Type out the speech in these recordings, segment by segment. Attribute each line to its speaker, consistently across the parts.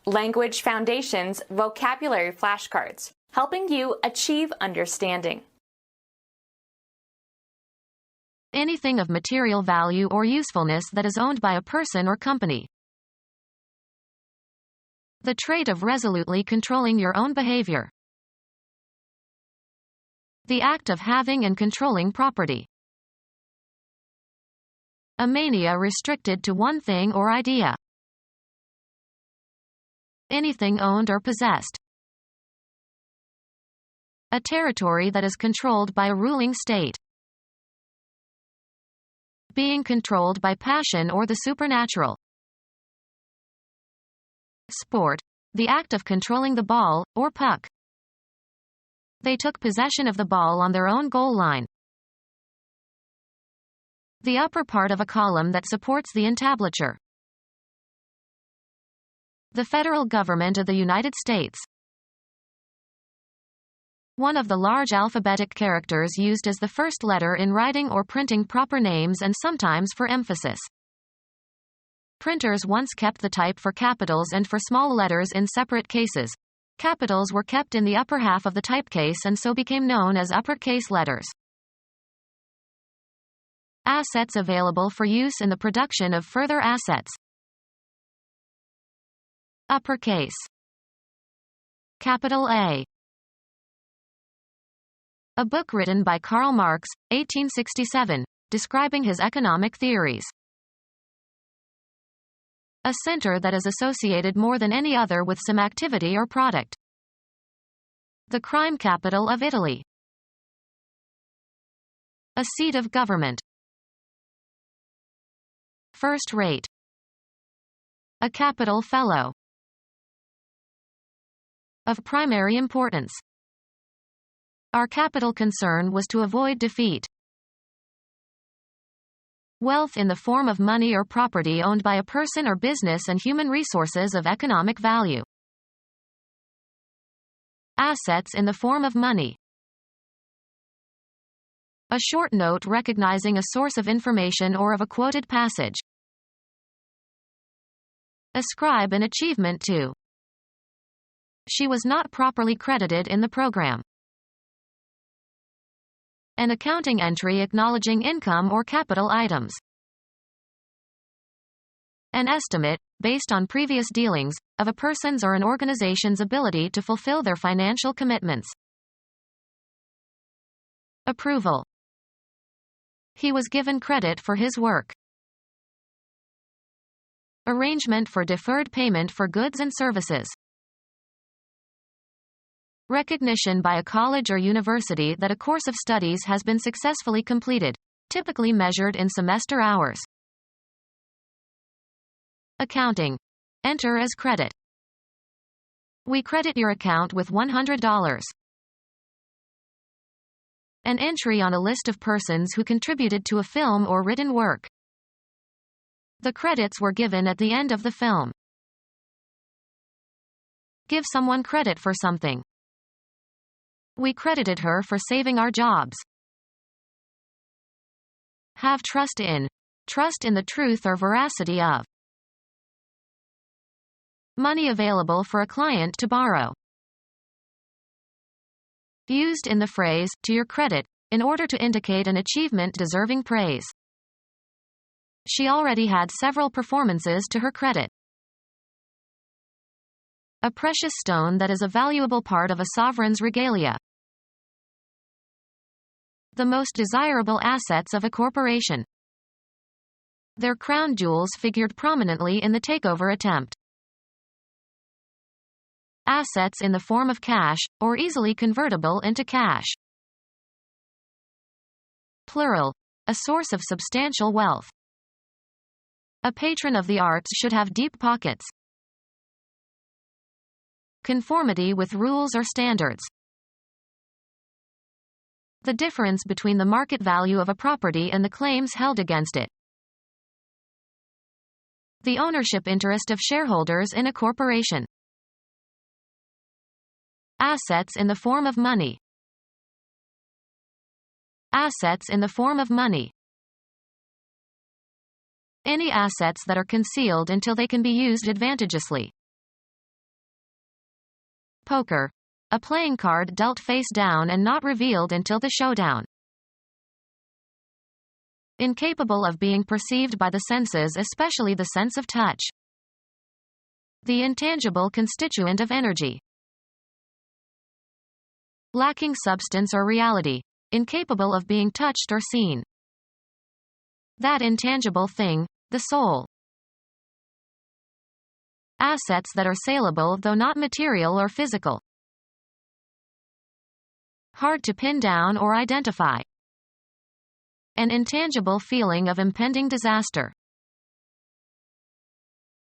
Speaker 1: Language Foundations Vocabulary Flashcards, helping you achieve understanding.
Speaker 2: Anything of material value or usefulness that is owned by a person or company. The trait of resolutely controlling your own behavior. The act of having and controlling property. A mania restricted to one thing or idea. Anything owned or possessed. A territory that is controlled by a ruling state. Being controlled by passion or the supernatural. Sport. The act of controlling the ball, or puck. They took possession of the ball on their own goal line. The upper part of a column that supports the entablature. The federal government of the United States. One of the large alphabetic characters used as the first letter in writing or printing proper names and sometimes for emphasis. Printers once kept the type for capitals and for small letters in separate cases. Capitals were kept in the upper half of the typecase and so became known as uppercase letters. Assets available for use in the production of further assets. Uppercase. Capital A. A book written by Karl Marx, 1867, describing his economic theories. A center that is associated more than any other with some activity or product. The crime capital of Italy. A seat of government. First rate. A capital fellow. Of primary importance. Our capital concern was to avoid defeat. Wealth in the form of money or property owned by a person or business and human resources of economic value. Assets in the form of money. A short note recognizing a source of information or of a quoted passage. Ascribe an achievement to. She was not properly credited in the program. An accounting entry acknowledging income or capital items. An estimate, based on previous dealings, of a person's or an organization's ability to fulfill their financial commitments. Approval. He was given credit for his work. Arrangement for deferred payment for goods and services. Recognition by a college or university that a course of studies has been successfully completed, typically measured in semester hours. Accounting. Enter as credit. We credit your account with $100. An entry on a list of persons who contributed to a film or written work. The credits were given at the end of the film. Give someone credit for something. We credited her for saving our jobs. Have trust in. Trust in the truth or veracity of. Money available for a client to borrow. Used in the phrase, to your credit, in order to indicate an achievement deserving praise. She already had several performances to her credit. A precious stone that is a valuable part of a sovereign's regalia. The most desirable assets of a corporation. Their crown jewels figured prominently in the takeover attempt. Assets in the form of cash, or easily convertible into cash. Plural. A source of substantial wealth. A patron of the arts should have deep pockets. Conformity with rules or standards. The difference between the market value of a property and the claims held against it. The ownership interest of shareholders in a corporation. Assets in the form of money. Assets in the form of money. Any assets that are concealed until they can be used advantageously. Poker. A playing card dealt face down and not revealed until the showdown. Incapable of being perceived by the senses, especially the sense of touch. The intangible constituent of energy. Lacking substance or reality. Incapable of being touched or seen. That intangible thing, the soul. Assets that are saleable though not material or physical. Hard to pin down or identify. An intangible feeling of impending disaster.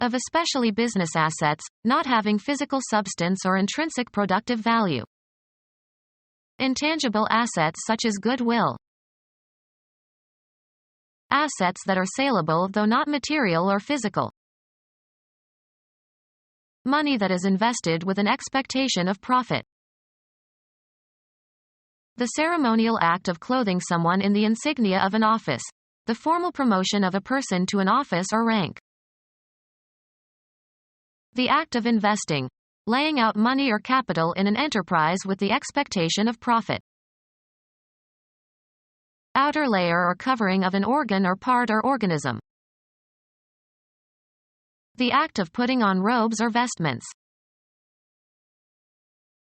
Speaker 2: Of especially business assets, not having physical substance or intrinsic productive value. Intangible assets such as goodwill. Assets that are saleable though not material or physical. Money that is invested with an expectation of profit. The ceremonial act of clothing someone in the insignia of an office. The formal promotion of a person to an office or rank. The act of investing. Laying out money or capital in an enterprise with the expectation of profit. Outer layer or covering of an organ or part or organism. The act of putting on robes or vestments.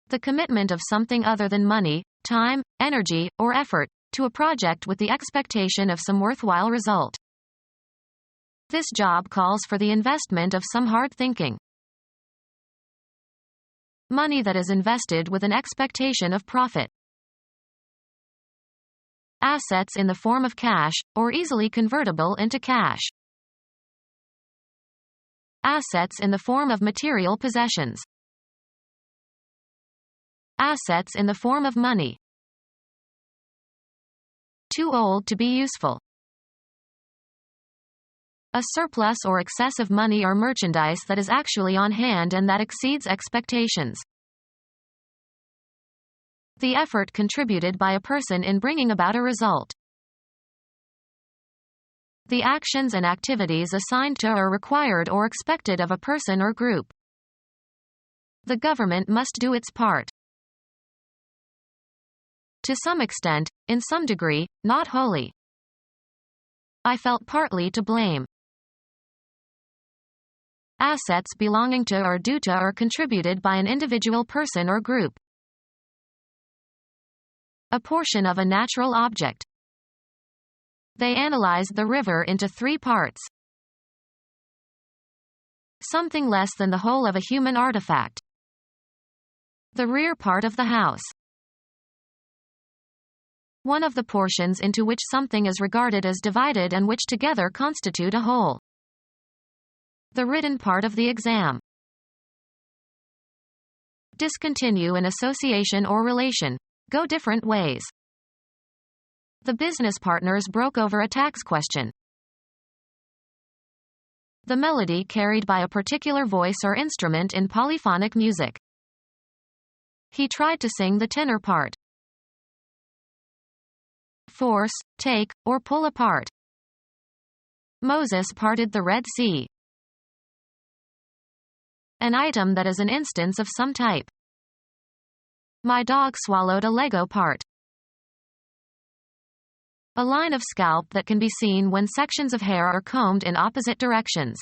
Speaker 2: The commitment of something other than money, time, energy, or effort, to a project with the expectation of some worthwhile result. This job calls for the investment of some hard thinking. Money that is invested with an expectation of profit. Assets in the form of cash, or easily convertible into cash. Assets in the form of material possessions. Assets in the form of money. Too old to be useful. A surplus or excessive money or merchandise that is actually on hand and that exceeds expectations. The effort contributed by a person in bringing about a result. The actions and activities assigned to or required or expected of a person or group. The government must do its part. To some extent, in some degree, not wholly. I felt partly to blame. Assets belonging to or due to or contributed by an individual person or group. A portion of a natural object. They analyzed the river into 3 parts. Something less than the whole of a human artifact. The rear part of the house. One of the portions into which something is regarded as divided and which together constitute a whole. The written part of the exam. Discontinue an association or relation. Go different ways. The business partners broke over a tax question. The melody carried by a particular voice or instrument in polyphonic music. He tried to sing the tenor part. Force, take, or pull apart. Moses parted the Red Sea. An item that is an instance of some type. My dog swallowed a Lego part. A line of scalp that can be seen when sections of hair are combed in opposite directions.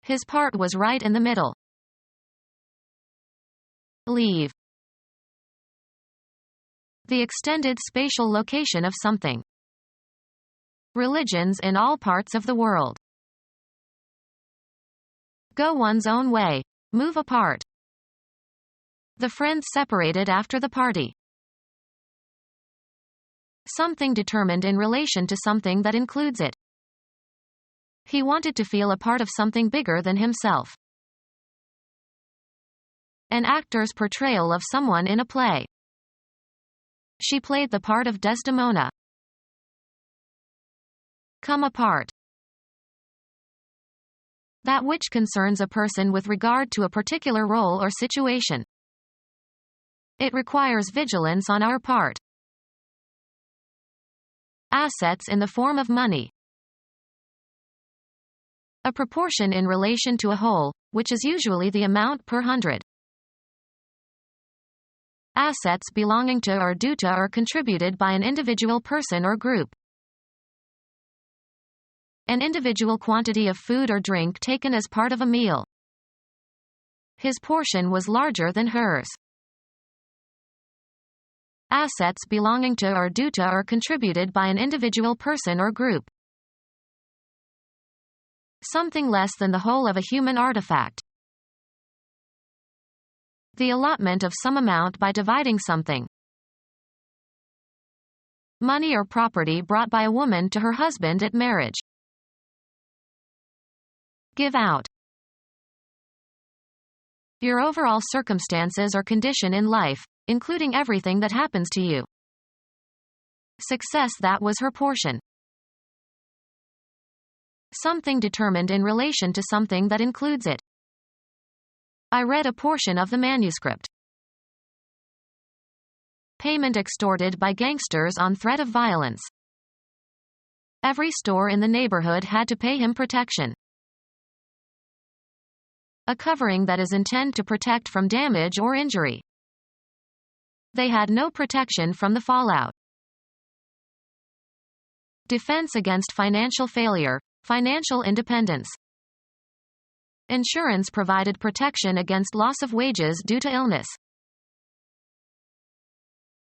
Speaker 2: His part was right in the middle. Leave. The extended spatial location of something. Religions in all parts of the world. Go one's own way. Move apart. The friends separated after the party. Something determined in relation to something that includes it. He wanted to feel a part of something bigger than himself. An actor's portrayal of someone in a play. She played the part of Desdemona. Come apart. That which concerns a person with regard to a particular role or situation. It requires vigilance on our part. Assets in the form of money. A proportion in relation to a whole, which is usually the amount per 100. Assets belonging to or due to or contributed by an individual person or group. An individual quantity of food or drink taken as part of a meal. His portion was larger than hers. Assets belonging to or due to or contributed by an individual person or group. Something less than the whole of a human artifact. The allotment of some amount by dividing something. Money or property brought by a woman to her husband at marriage. Give out. Your overall circumstances or condition in life, including everything that happens to you. Success that was her portion. Something determined in relation to something that includes it. I read a portion of the manuscript. Payment extorted by gangsters on threat of violence. Every store in the neighborhood had to pay him protection. A covering that is intended to protect from damage or injury. They had no protection from the fallout. Defense against financial failure, financial independence. Insurance provided protection against loss of wages due to illness.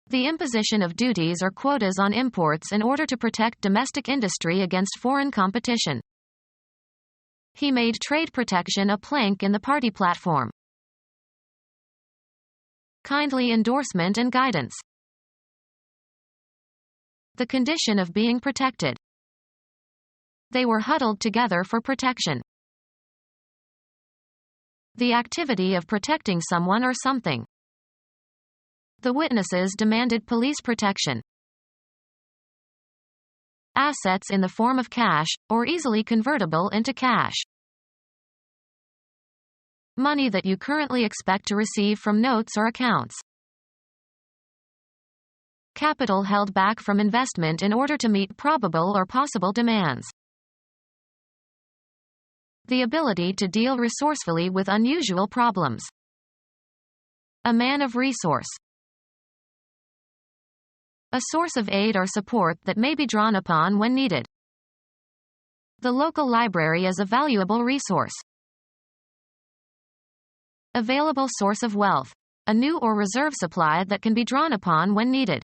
Speaker 2: The imposition of duties or quotas on imports in order to protect domestic industry against foreign competition. He made trade protection a plank in the party platform. Kindly endorsement and guidance. The condition of being protected. They were huddled together for protection. The activity of protecting someone or something. The witnesses demanded police protection. Assets in the form of cash, or easily convertible into cash. Money that you currently expect to receive from notes or accounts. Capital held back from investment in order to meet probable or possible demands. The ability to deal resourcefully with unusual problems. A man of resource. A source of aid or support that may be drawn upon when needed. The local library is a valuable resource. Available source of wealth. A new or reserve supply that can be drawn upon when needed.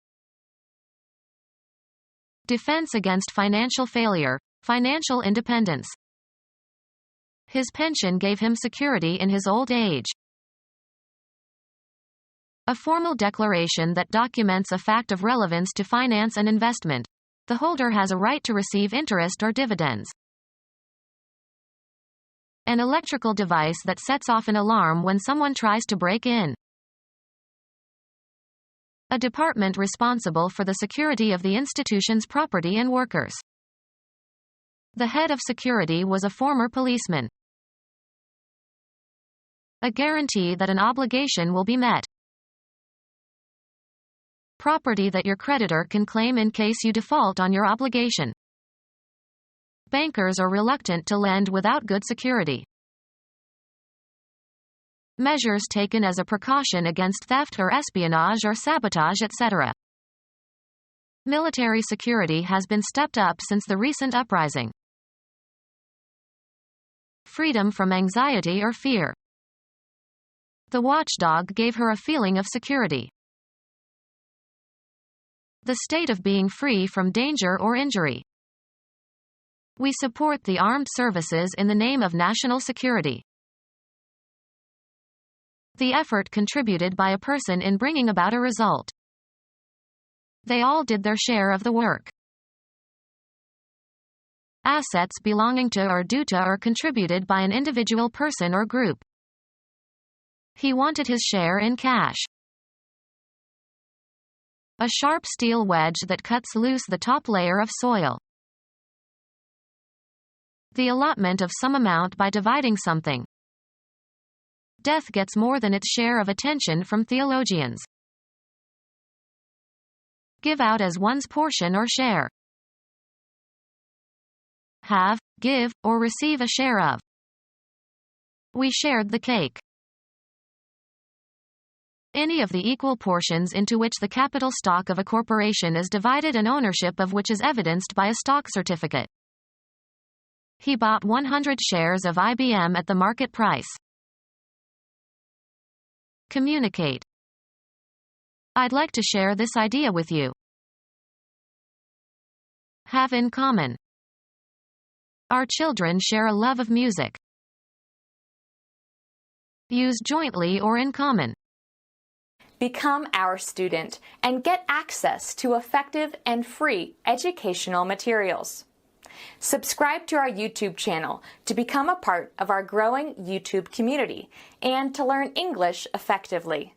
Speaker 2: Defense against financial failure, financial independence. His pension gave him security in his old age. A formal declaration that documents a fact of relevance to finance and investment. The holder has a right to receive interest or dividends. An electrical device that sets off an alarm when someone tries to break in. A department responsible for the security of the institution's property and workers. The head of security was a former policeman. A guarantee that an obligation will be met. Property that your creditor can claim in case you default on your obligation. Bankers are reluctant to lend without good security. Measures taken as a precaution against theft or espionage or sabotage, etc. Military security has been stepped up since the recent uprising. Freedom from anxiety or fear. The watchdog gave her a feeling of security. The state of being free from danger or injury. We support the armed services in the name of national security. The effort contributed by a person in bringing about a result. They all did their share of the work. Assets belonging to or due to or contributed by an individual person or group. He wanted his share in cash. A sharp steel wedge that cuts loose the top layer of soil. The allotment of some amount by dividing something. Death gets more than its share of attention from theologians. Give out as one's portion or share. Have, give, or receive a share of. We shared the cake. Any of the equal portions into which the capital stock of a corporation is divided and ownership of which is evidenced by a stock certificate. He bought 100 shares of IBM at the market price. Communicate. I'd like to share this idea with you. Have in common. Our children share a love of music. Use jointly or in common.
Speaker 1: Become our student and get access to effective and free educational materials. Subscribe to our YouTube channel to become a part of our growing YouTube community and to learn English effectively.